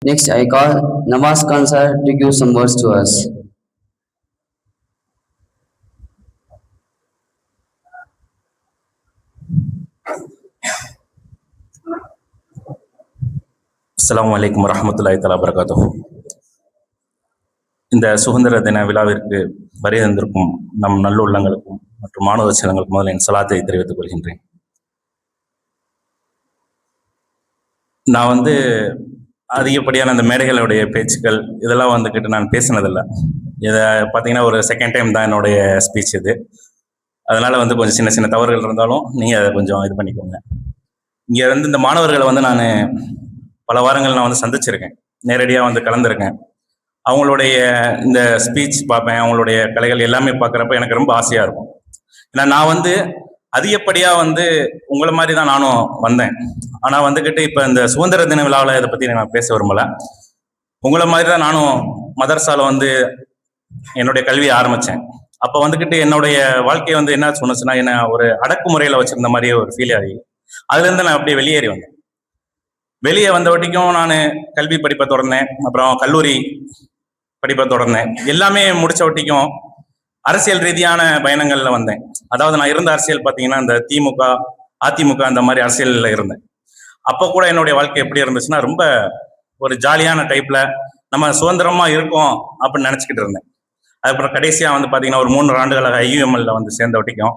Next, I call Nawaz Khan sir to give some words to us. அஸ்ஸலாமு அலைக்கும் வரஹ்மத்துல்லாஹி தஆலா பரகாத்துஹு. இந்த சுதந்திர தின விழாவிற்கு வருகை தந்திருக்கும் நம் நல்லுள்ளங்களுக்கும் மற்றும் மாணவ செல்வங்களுக்கும் முதலில் என் சலாத்தை தெரிவித்துக் கொள்கின்றேன். நான் அதிகப்படியான அந்த மேடைகளுடைய பேச்சுக்கள் இதெல்லாம் வந்துக்கிட்டு நான் பேசினதில்லை. இதை பார்த்தீங்கன்னா ஒரு செகண்ட் டைம் தான் என்னுடைய ஸ்பீச் இது. அதனால கொஞ்சம் சின்ன சின்ன தவறுகள் இருந்தாலும் நீங்கள் அதை கொஞ்சம் இது பண்ணிக்கோங்க. இங்கே இந்த மாணவர்களை நான் பல வாரங்கள் நான் சந்திச்சிருக்கேன், நேரடியாக கலந்துருக்கேன். அவங்களுடைய இந்த ஸ்பீச் பார்ப்பேன், அவங்களுடைய கலைகள் எல்லாமே பார்க்குறப்ப எனக்கு ரொம்ப ஆசையாக இருக்கும். ஏன்னா நான் அதிகப்படியாக உங்களை மாதிரி தான் நானும் வந்தேன். ஆனால் இப்போ இந்த சுதந்திர தின விழாவில் இதை பற்றி நான் பேச விரும்பலை. உங்களை மாதிரி தான் நானும் மதரசாவில் என்னுடைய கல்வியை ஆரம்பித்தேன். அப்போ என்னுடைய வாழ்க்கையை என்ன சொன்னுச்சுன்னா, என்ன ஒரு அடக்குமுறையில் வச்சுருந்த மாதிரியே ஒரு ஃபீல் ஆகி அதுலேருந்து நான் அப்படியே வெளியேறி வந்தேன். வெளியே வந்த வட்டிக்கும் நான் கல்வி படிப்பை தொடர்ந்தேன், அப்புறம் கல்லூரி படிப்பை தொடர்ந்தேன். எல்லாமே முடிச்ச வட்டிக்கும் அரசியல் ரீதியான பயணங்களில் வந்தேன். அதாவது நான் இருந்த அரசியல் பார்த்தீங்கன்னா இந்த திமுக, அதிமுக அந்த மாதிரி அரசியலில் இருந்தேன். அப்போ கூட என்னுடைய வாழ்க்கை எப்படி இருந்துச்சுன்னா, ரொம்ப ஒரு ஜாலியான டைப்ல நம்ம சுதந்திரமா இருக்கோம் அப்படின்னு நினச்சிக்கிட்டு இருந்தேன். அதுக்கப்புறம் கடைசியாக பார்த்தீங்கன்னா ஒரு 3 ஆண்டுகளாக ஐயுஎம்எல்ல சேர்ந்த வட்டிக்கும்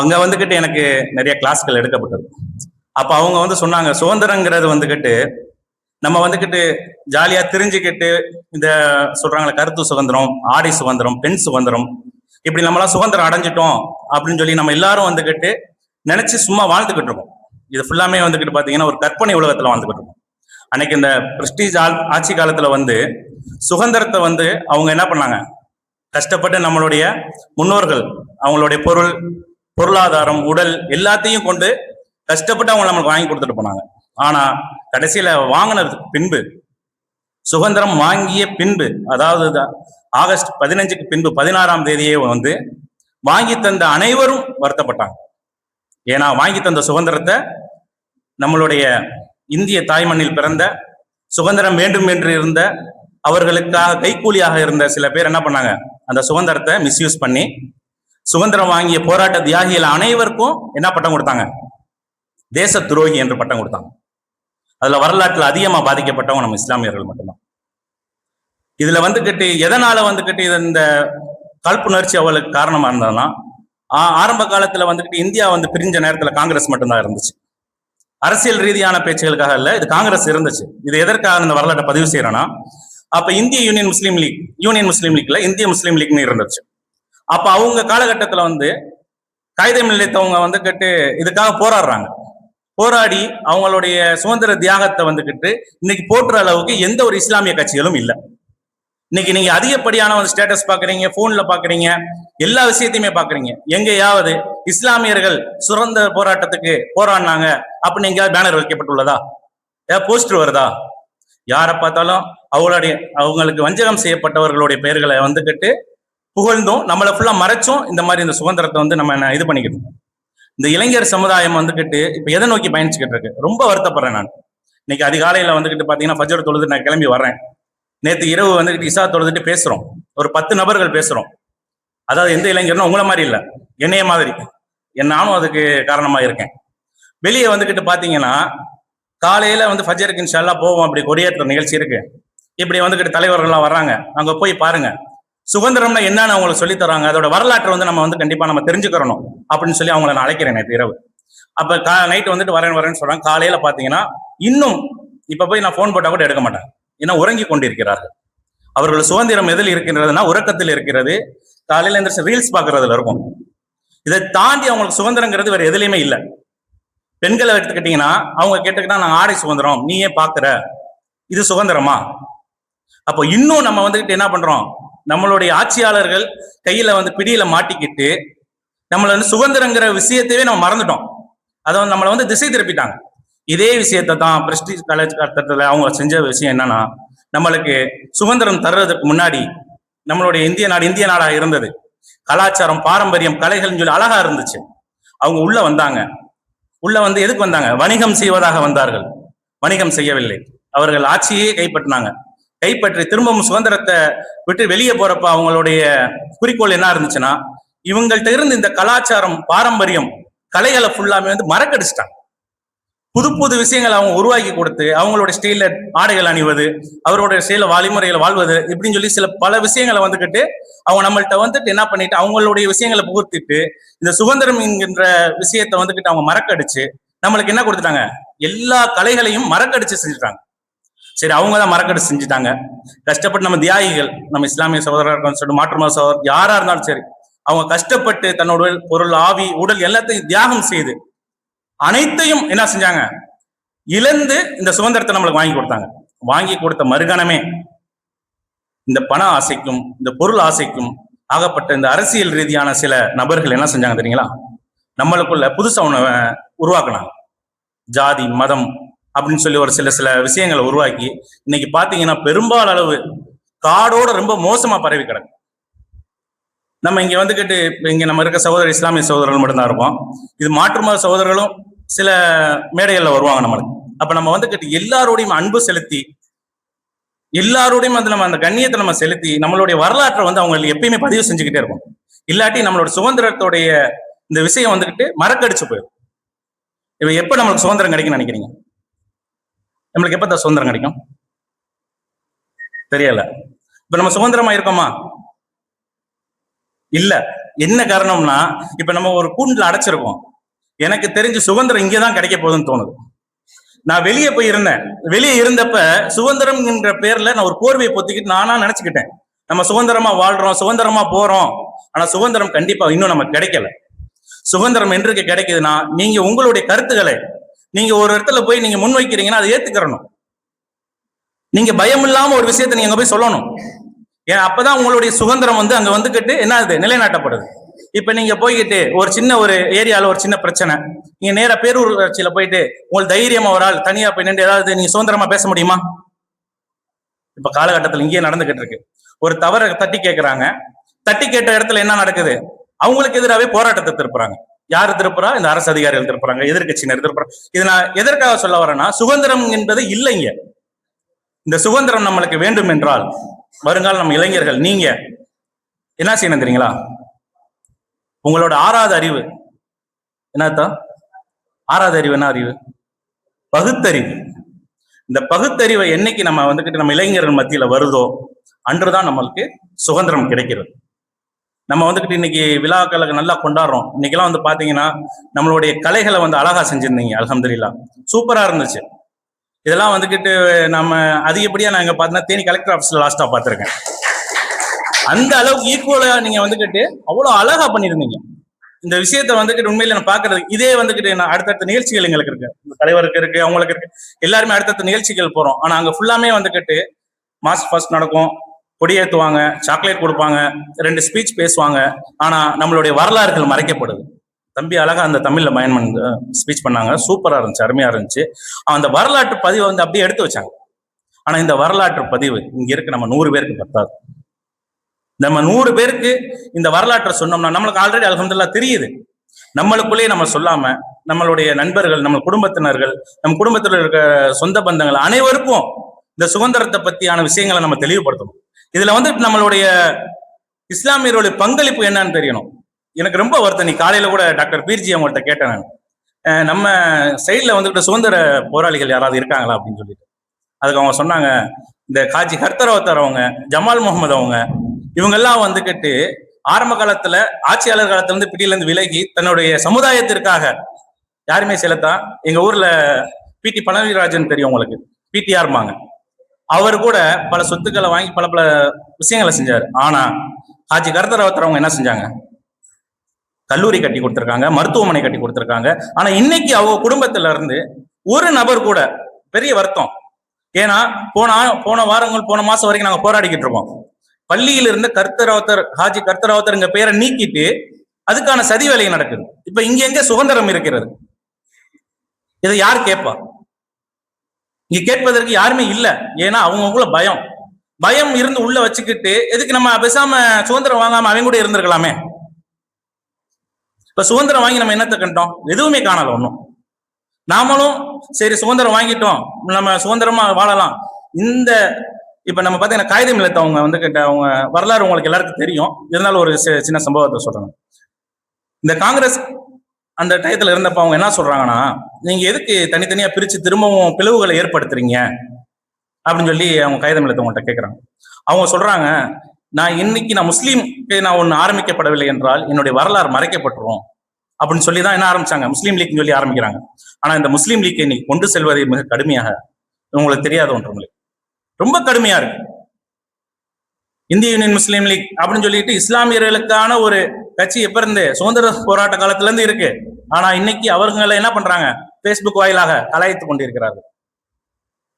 அங்கே எனக்கு நிறைய கிளாஸ்கள் எடுக்கப்பட்டது. அப்போ அவங்க சொன்னாங்க, சுதந்திரங்கிறது நம்ம ஜாலியா தெரிஞ்சுக்கிட்டு இந்த சொல்றாங்களே கருத்து சுதந்திரம், ஆடை சுதந்திரம், பெண் சுதந்திரம், இப்படி நம்மளாம் சுதந்திரம் அடைஞ்சிட்டோம் அப்படின்னு சொல்லி நம்ம எல்லாரும் நினைச்சு சும்மா வாழ்ந்துகிட்டு இருக்கோம். இது ஃபுல்லாமே பாத்தீங்கன்னா ஒரு கற்பனை உலகத்துல வாழ்ந்துகிட்டு இருக்கோம். அன்னைக்கு இந்த பிரஸ்டீஜ் ஆட்சி காலத்துல சுதந்திரத்தை அவங்க என்ன பண்ணாங்க, கஷ்டப்பட்டு நம்மளுடைய முன்னோர்கள் அவங்களுடைய பொருளாதாரம், உடல் எல்லாத்தையும் கொண்டு கஷ்டப்பட்டு அவங்க நம்மளுக்கு வாங்கி கொடுத்துட்டு போனாங்க. ஆனா கடைசியில வாங்கினதுக்கு பின்பு, சுதந்திரம் வாங்கிய பின்பு, அதாவது ஆகஸ்ட் 15க்கு பின்பு 16ஆம் தேதியே வாங்கி தந்த அனைவரும் வருத்தப்பட்டாங்க. ஏன்னா வாங்கி தந்த சுதந்திரத்தை நம்மளுடைய இந்திய தாய்மண்ணில் பிறந்த சுதந்திரம் வேண்டும் என்று இருந்த அவர்களுக்காக கைக்கூலியாக இருந்த சில பேர் என்ன பண்ணாங்க, அந்த சுதந்திரத்தை மிஸ்யூஸ் பண்ணி சுதந்திரம் வாங்கிய போராட்ட தியாகிகள் அனைவருக்கும் என்ன பட்டம் கொடுத்தாங்க, தேச துரோகி என்று பட்டம் கொடுத்தாங்க. அதுல வரலாற்றில் அதிகமா பாதிக்கப்பட்டவங்க நம்ம இஸ்லாமியர்கள் மட்டும்தான். இதுல எதனால இந்த காழ்ப்புணர்ச்சி அவளுக்கு காரணமா இருந்ததுன்னா, ஆரம்ப காலத்துல இந்தியா பிரிஞ்ச நேரத்துல காங்கிரஸ் மட்டும்தான் இருந்துச்சு. அரசியல் ரீதியான பேச்சுகளுக்காக இல்ல, இது காங்கிரஸ் இருந்துச்சு. இது எதற்காக இந்த வரலாற்றை பதிவு செய்யறோம்னா, அப்ப இந்திய யூனியன் முஸ்லீம் லீக்ல இந்திய முஸ்லீம் லீக்னு இருந்துச்சு. அப்ப அவங்க காலகட்டத்துல காகிதம் நிலைத்தவங்க இதுக்காக போராடுறாங்க. போராடி அவங்களுடைய சுதந்திர தியாகத்தை இன்னைக்கு போற்றுற அளவுக்கு எந்த ஒரு இஸ்லாமிய கட்சிகளும் இல்லை. இன்னைக்கு நீங்க அதிகப்படியான ஸ்டேட்டஸ் பாக்குறீங்க, போன்ல பாக்குறீங்க, எல்லா விஷயத்தையுமே பாக்குறீங்க. எங்கேயாவது இஸ்லாமியர்கள் சுதந்திர போராட்டத்துக்கு போராடினாங்க அப்படின்னு எங்கேயாவது பேனர் வைக்கப்பட்டுள்ளதா, ஏதாவது போஸ்டர் வருதா? யாரை பார்த்தாலும் அவங்களுக்கு வஞ்சகம் செய்யப்பட்டவர்களுடைய பெயர்களை புகழ்ந்தும் நம்மளை ஃபுல்லா மறைச்சும் இந்த மாதிரி இந்த சுதந்திரத்தை நம்ம இது பண்ணிக்கணும். இந்த இளைஞர் சமுதாயம் இப்ப எதை நோக்கி பயணிச்சுக்கிட்டு இருக்கு, ரொம்ப வருத்தப்படுறேன் நான். இன்னைக்கு அதிகாலையில பாத்தீங்கன்னா ஃபஜ்ர் தொழுது நான் கிளம்பி வர்றேன். நேற்று இரவு இசா தொழுதுட்டு பேசுறோம், ஒரு 10 நபர்கள் பேசுறோம். அதாவது எந்த இளைஞர்னா உங்களை மாதிரி இல்ல, என்னைய மாதிரி, நானும் அதுக்கு காரணமா இருக்கேன். வெளியே பாத்தீங்கன்னா காலையில ஃபஜ்ருக்கு இன்ஷா அல்லாஹ் போவோம், அப்படி கொடியேற்ற நிகழ்ச்சி இருக்கு, இப்படி தலைவர்கள்லாம் வர்றாங்க. அங்க போய் பாருங்க, சுதந்திரம்னா என்னன்னு அவங்களுக்கு சொல்லி தராங்க. அதோட வரலாற்றை நம்ம கண்டிப்பா நம்ம தெரிஞ்சுக்கிறணும் அப்படின்னு சொல்லி அவங்களை நான் அழைக்கிறேன். நேற்று இரவு அப்ப நைட்டு வரேன்னு சொல்றாங்க. காலையில பாத்தீங்கன்னா இன்னும் இப்ப போய் நான் போன் போட்டா கூட எடுக்க மாட்டேன், ஏன்னா உறங்கி கொண்டிருக்கிறார்கள். அவர்கள் சுதந்திரம் எதில் இருக்கின்றதுன்னா உறக்கத்தில் இருக்கிறது, காலையில இந்த ரீல்ஸ் பாக்குறதுல இருக்கும். இதை தாண்டி அவங்களுக்கு சுதந்திரங்கிறது வேற எதுலையுமே இல்லை. பெண்களை எடுத்துக்கிட்டீங்கன்னா அவங்க கேட்டுக்கிட்டா நாங்க ஆடை சுதந்திரம், நீ ஏன் பாக்குற, இது சுதந்திரமா? அப்போ இன்னும் நம்ம என்ன பண்றோம், நம்மளுடைய ஆட்சியாளர்கள் கையில பிடியில மாட்டிக்கிட்டு நம்மள சுதந்திரங்கிற விஷயத்தையே நம்ம மறந்துட்டோம். அதை நம்மளை திசை திருப்பிட்டாங்க. இதே விஷயத்தை தான் பிரஸ்டீஜ் காலகட்டத்தில் அவங்க செஞ்ச விஷயம் என்னன்னா, நம்மளுக்கு சுதந்திரம் தர்றதுக்கு முன்னாடி நம்மளுடைய இந்திய நாடாக இருந்தது. கலாச்சாரம், பாரம்பரியம், கலைகள்னு சொல்லி அழகா இருந்துச்சு. அவங்க உள்ள வந்தாங்க. எதுக்கு வந்தாங்க? வணிகம் செய்வதாக வந்தார்கள், வணிகம் செய்யவில்லை. அவர்கள் ஆட்சியே கைப்பற்றி திரும்பவும் சுதந்திரத்தை விட்டு வெளியே போறப்ப அவங்களுடைய குறிக்கோள் என்ன இருந்துச்சுன்னா, இவங்கள்ட்ட இருந்து இந்த கலாச்சாரம் பாரம்பரியம் கலைகளை ஃபுல்லாமே மறக்கடிச்சிட்டாங்க. புது புது விஷயங்களை அவங்க உருவாக்கி கொடுத்து அவங்களோட ஸ்டைல ஆடைகள் அணிவது, அவரோட ஸ்டைல வழிமுறைகளை வாழ்வது இப்படின்னு சொல்லி சில பல விஷயங்களை அவங்க நம்மள்ட்ட என்ன பண்ணிட்டு அவங்களுடைய விஷயங்களை புகுத்திட்டு இந்த சுதந்திரம் என்கின்ற விஷயத்த அவங்க மறக்கடிச்சு நம்மளுக்கு என்ன கொடுத்துட்டாங்க, எல்லா கலைகளையும் மறக்கடிச்சு செஞ்சுட்டாங்க. சரி, அவங்க தான் மறக்கடிச்சு செஞ்சுட்டாங்க. கஷ்டப்பட்டு நம்ம தியாகிகள், நம்ம இஸ்லாமிய சகோதரர்கள் சொல்லிட்டு மாற்று மத சகோதரர் யாரா இருந்தாலும் சரி, அவங்க கஷ்டப்பட்டு தன்னோட பொருள் ஆவி உடல் எல்லாத்தையும் தியாகம் செய்து அனைத்தையும் என்ன செஞ்சாங்க, இழந்து இந்த சுதந்திரத்தை நம்மளுக்கு வாங்கி கொடுத்தாங்க. வாங்கி கொடுத்த மறுகணமே இந்த பண ஆசைக்கும் இந்த பொருள் ஆசைக்கும் ஆகப்பட்ட இந்த அரசியல் ரீதியான சில நபர்கள் என்ன செஞ்சாங்க தெரியுங்களா, நம்மளுக்குள்ள புதுசா ஒண்ணு உருவாக்குனாங்க. ஜாதி மதம் அப்படின்னு சொல்லி ஒரு சில விஷயங்களை உருவாக்கி இன்னைக்கு பாத்தீங்கன்னா பெரும்பாலும் அளவு காடோட ரொம்ப மோசமா பரவி கிடக்கு. நம்ம இங்க இங்க நம்ம இருக்க சகோதரர் இஸ்லாமிய சகோதரர்கள் மட்டும்தான் இருப்போம். இது மாற்று மத சகோதரர்களும் சில மேடைகள்ல வருவாங்க நம்மளுக்கு. அப்ப நம்ம எல்லாரோடையும் அன்பு செலுத்தி எல்லாரோடையும் நம்ம அந்த கண்ணியத்தை நம்ம செலுத்தி நம்மளுடைய வரலாற்றை அவங்க எப்பயுமே பதிவு செஞ்சுக்கிட்டே இருக்கும். இல்லாட்டி நம்மளோட சுதந்திரத்தோடைய இந்த விஷயம் மறக்கடிச்சு போயிடும். இப்ப எப்ப நம்மளுக்கு சுதந்திரம் கிடைக்கும் நினைக்கிறீங்க? நம்மளுக்கு எப்ப சுதந்திரம் கிடைக்கும் தெரியல. இப்ப நம்ம சுதந்திரமா இருக்கோமா? இல்ல. என்ன காரணம்னா, இப்ப நம்ம ஒரு கூண்டுல அடைச்சிருக்கோம். எனக்கு தெரிஞ்சு சுதந்திரம் இங்கதான் கிடைக்க போகுதுன்னு தோணுது. நான் வெளியே போய் இருந்தேன். வெளியே இருந்தப்ப சுதந்திரம் என்ற பேர்ல நான் ஒரு போர்வையை பொத்திக்கிட்டு நானா நினைச்சுக்கிட்டேன், நம்ம சுதந்திரமா வாழ்றோம், சுதந்திரமா போறோம். ஆனா சுதந்திரம் கண்டிப்பா இன்னும் நமக்கு கிடைக்கல. சுதந்திரம் என்றைக்கு கிடைக்குதுன்னா, நீங்க உங்களுடைய கருத்துக்களை நீங்க ஒரு இடத்துல போய் நீங்க முன்வைக்கிறீங்கன்னா அதை ஏத்துக்கிறணும். நீங்க பயம் இல்லாம ஒரு விஷயத்தை நீங்க போய் சொல்லணும். ஏன் அப்பதான் உங்களுடைய சுதந்திரம் அங்க என்ன ஆகுது, நிலைநாட்டப்படுது. இப்ப நீங்க போய்கிட்டு ஒரு சின்ன ஒரு ஏரியால ஒரு சின்ன பிரச்சனை, நீங்க நேரா பேரூராட்சியில போயிட்டு உங்களுக்கு தைரியமா ஒரு ஆள் தனியா போய் நின்று ஏதாவது நீங்க சுதந்திரமா பேச முடியுமா? இப்ப காலகட்டத்தில் இங்கேயே நடந்துகிட்டு இருக்கு. ஒரு தவறை தட்டி கேட்கிறாங்க. தட்டி கேட்ட இடத்துல என்ன நடக்குது, அவங்களுக்கு எதிராகவே போராட்டத்தை திருப்புறாங்க. யாரு திருப்புறா? இந்த அரசு அதிகாரிகள் திருப்புறாங்க, எதிர்கட்சியினர் திருப்புறாங்க. இது நான் எதற்காக சொல்ல வரேன்னா, சுதந்திரம் என்பது இல்லைங்க. இந்த சுதந்திரம் நம்மளுக்கு வேண்டும் என்றால் வருங்கால நம்ம இளைஞர்கள் நீங்க என்ன செய்யணும் தெரியுங்களா? உங்களோட ஆறாவது அறிவு என்னத்தா? ஆறாவது அறிவு என்ன அறிவு? பகுத்தறிவு. இந்த பகுத்தறிவை என்னைக்கு நம்ம நம்ம இளைஞர்கள் மத்தியில வருதோ அன்றுதான் நம்மளுக்கு சுதந்திரம் கிடைக்கிறது. நம்ம இன்னைக்கு விழாக்களுக்கு நல்லா கொண்டாடுறோம். இன்னைக்கெல்லாம் பாத்தீங்கன்னா நம்மளுடைய கலைகளை அழகா செஞ்சிருந்தீங்க. அல்ஹம்துலில்லாஹ், சூப்பரா இருந்துச்சு. இதெல்லாம் நம்ம அதிகப்படியா நான் இங்க பார்த்தீங்கன்னா தேனி கலெக்டர் ஆஃபீஸ்ல லாஸ்டா பார்த்திருக்கேன். அந்த அளவுக்கு ஈக்குவலா நீங்க அவ்வளவு அழகா பண்ணிருந்தீங்க. இந்த விஷயத்த உண்மையில நான் பாக்குறது இதே நான் அடுத்தடுத்த நிகழ்ச்சிகள் எங்களுக்கு இருக்கு, தலைவருக்கு இருக்கு, அவங்களுக்கு இருக்கு, எல்லாருமே அடுத்தடுத்த நிகழ்ச்சிகள் போறோம். ஆனா அங்க ஃபுல்லாமே மாஸ்க் ஃபர்ஸ்ட் நடக்கும், கொடியேற்றுவாங்க, சாக்லேட் கொடுப்பாங்க, 2 ஸ்பீச் பேசுவாங்க. ஆனா நம்மளுடைய வரலாறுகள் மறைக்கப்படுது. தம்பி அழகா அந்த தமிழ்ல ஸ்பீச் பண்ணாங்க, சூப்பரா இருந்துச்சு, அருமையா இருந்துச்சு. அந்த வரலாற்று பதிவை அப்படியே எடுத்து வச்சாங்க. ஆனா இந்த வரலாற்று பதிவு இங்க இருக்கு நம்ம 100 பேருக்கு பத்தாது. நம்ம 100 பேருக்கு இந்த வரலாற்றை சொன்னோம்னா நம்மளுக்கு ஆல்ரெடி அல்ஹம்துலில்லாஹ் தெரியுது. நம்மளுக்குள்ளேயே நம்ம சொல்லாம நம்மளுடைய நண்பர்கள், நம்ம குடும்பத்தினர்கள், நம்ம குடும்பத்தில் இருக்க சொந்த பந்தங்கள் அனைவருக்கும் இந்த சுதந்திரத்தை பத்தியான விஷயங்களை நம்ம தெளிவுபடுத்தணும். இதுல நம்மளுடைய இஸ்லாமியர்களுடைய பங்களிப்பு என்னன்னு தெரியணும். எனக்கு ரொம்ப வருத்தம், நீ காலையில கூட டாக்டர் பீர்ஜி அவங்கள்ட்ட கேட்டேன் நான், நம்ம சைட்ல சுதந்திர போராளிகள் யாராவது இருக்காங்களா அப்படின்னு சொல்லிட்டு. அதுக்கு அவங்க சொன்னாங்க, இந்த காஜி கர்த்தரவத்தர் அவங்க, ஜமால் முகமது அவங்க, இவங்கெல்லாம் ஆரம்ப காலத்துல ஆட்சியாளர் காலத்துல இருந்து பிடியில இருந்து விலகி தன்னுடைய சமுதாயத்திற்காக யாருமே செலுத்தான். எங்க ஊர்ல பிடி பழனிராஜன் தெரியும் உங்களுக்கு, பிடிஆர்மாங்க, அவர் கூட பல சொத்துக்களை வாங்கி பல பல விஷயங்களை செஞ்சாரு. ஆனா ஹாஜி கர்தரவத்தர் அவங்க என்ன செஞ்சாங்க, கல்லூரி கட்டி கொடுத்திருக்காங்க, மருத்துவமனை கட்டி கொடுத்திருக்காங்க. ஆனா இன்னைக்கு அவங்க குடும்பத்துல இருந்து ஒரு நபர் கூட, பெரிய வருத்தம். ஏன்னா போன வாரங்கள் போன மாசம் வரைக்கும் நாங்க போராடிக்கிட்டு இருக்கோம். பள்ளியில் இருந்த கர்த்தரவத்தர், ஹாஜி கர்த்தரவத்தர்ங்க பேரை நீக்கிட்டு அதுக்கான சதி வேலை நடக்குது. இப்ப இங்க எங்க சுதந்திரம் இருக்கிறது? இதை யார் கேட்பா? இங்க கேட்பதற்கு யாருமே இல்ல. ஏன்னா அவங்களுக்குள்ள பயம் இருந்து உள்ள வச்சுக்கிட்டு எதுக்கு நம்ம பேசாம சுதந்திரம் வாங்காம அவங்க கூட இருந்திருக்கலாமே. இப்ப சுதந்திரம் வாங்கி நம்ம என்னத்தை கண்டோம்? எதுவுமே காணல. ஒண்ணும் நாமளும் சரி சுதந்திரம் வாங்கிட்டோம், நம்ம சுதந்திரமா வாழலாம். இந்த இப்ப நம்ம பாத்தீங்கன்னா காகிதம் இல்லத்தை அவங்க வந்து அவங்க வரலாறு உங்களுக்கு எல்லாருக்கும் தெரியும். இருந்தாலும் ஒரு சின்ன சம்பவத்தை சொல்றாங்க. இந்த காங்கிரஸ் அந்த டயத்துல இருந்தப்ப அவங்க என்ன சொல்றாங்கன்னா, நீங்க எதுக்கு தனித்தனியா பிரிச்சு திரும்பவும் பிளவுகளை ஏற்படுத்துறீங்க அப்படின்னு சொல்லி அவங்க காகிதம் இல்லத்தை உங்கள்கிட்ட கேட்கறாங்க. அவங்க சொல்றாங்க, நான் முஸ்லீம்க்கு நான் ஒண்ணு ஆரம்பிக்கப்படவில்லை என்றால் என்னுடைய வரலாறு மறைக்கப்பட்டுரும் அப்படின்னு சொல்லி தான் என்ன ஆரம்பிச்சாங்க, முஸ்லீம் லீக்னு சொல்லி ஆரம்பிக்கிறாங்க. ஆனா இந்த முஸ்லீம் லீக்கை இன்னைக்கு கொண்டு செல்வதை மிக கடுமையாக, உங்களுக்கு தெரியாத ஒன்று ரொம்ப கடுமையா இருக்கு. இந்திய யூனியன் முஸ்லீம் லீக் அப்படின்னு சொல்லிட்டு இஸ்லாமியர்களுக்கான ஒரு கட்சி எப்ப இருந்து சுதந்திர போராட்ட காலத்துல இருந்து இருக்கு. ஆனா இன்னைக்கு அவர்களை என்ன பண்றாங்க, பேஸ்புக் வாயிலாக கலாய்த்து கொண்டிருக்கிறார்கள்.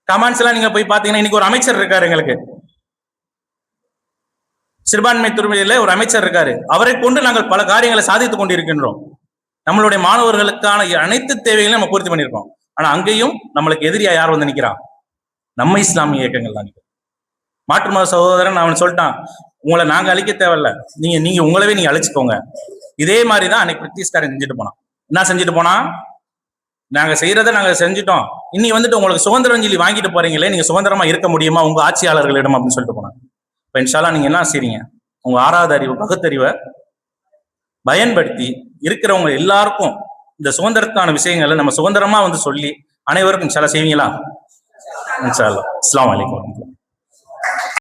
கமெண்ட்ஸ் எல்லாம் நீங்க போய் பாத்தீங்கன்னா, இன்னைக்கு ஒரு அமைச்சர் இருக்காரு, எங்களுக்கு சிறுபான்மை துறையில ஒரு அமைச்சர் இருக்காரு. அவரை கொண்டு நாங்கள் பல காரியங்களை சாதித்துக் கொண்டிருக்கின்றோம். நம்மளுடைய மாணவர்களுக்கான அனைத்து தேவைகளையும் நம்ம பூர்த்தி பண்ணியிருக்கோம். ஆனா அங்கேயும் நம்மளுக்கு எதிரியா யார் வந்து நிக்கிறான், நம்ம இஸ்லாமிய இயக்கங்கள் தான். மாற்று மத சகோதரன் அவன் சொல்லிட்டான், உங்களை நாங்க அழிக்க தேவையில்ல, நீங்க உங்களவே நீங்க அழிச்சுக்கோங்க. இதே மாதிரிதான் அன்னைக்கு பிரிட்டிஷ்காரன் செஞ்சுட்டு போனான். என்ன செஞ்சுட்டு போனா, நாங்க செய்யறத நாங்க செஞ்சுட்டோம், இனி வந்துட்டு உங்களுக்கு சுதந்திரம் சொல்லி வாங்கிட்டு போறீங்களே, நீங்க சுதந்திரமா இருக்க முடியுமா உங்க ஆட்சியாளர்களிடம் அப்படின்னு சொல்லிட்டு போனாங்க. இப்ப இன்ஷால்லா நீங்க என்ன செய்றீங்க, உங்க 6வது அறிவு பகுத்தறிவை பயன்படுத்தி இருக்கிறவங்க எல்லாருக்கும் இந்த சுதந்திரத்தான விஷயங்களை நம்ம சுதந்திரமா வந்து சொல்லி அனைவருக்கும் இன்ஷால்லா செய்வீங்களா? இன்ஷா அல்லாஹ். அஸ்ஸலாமு அலைக்கும்.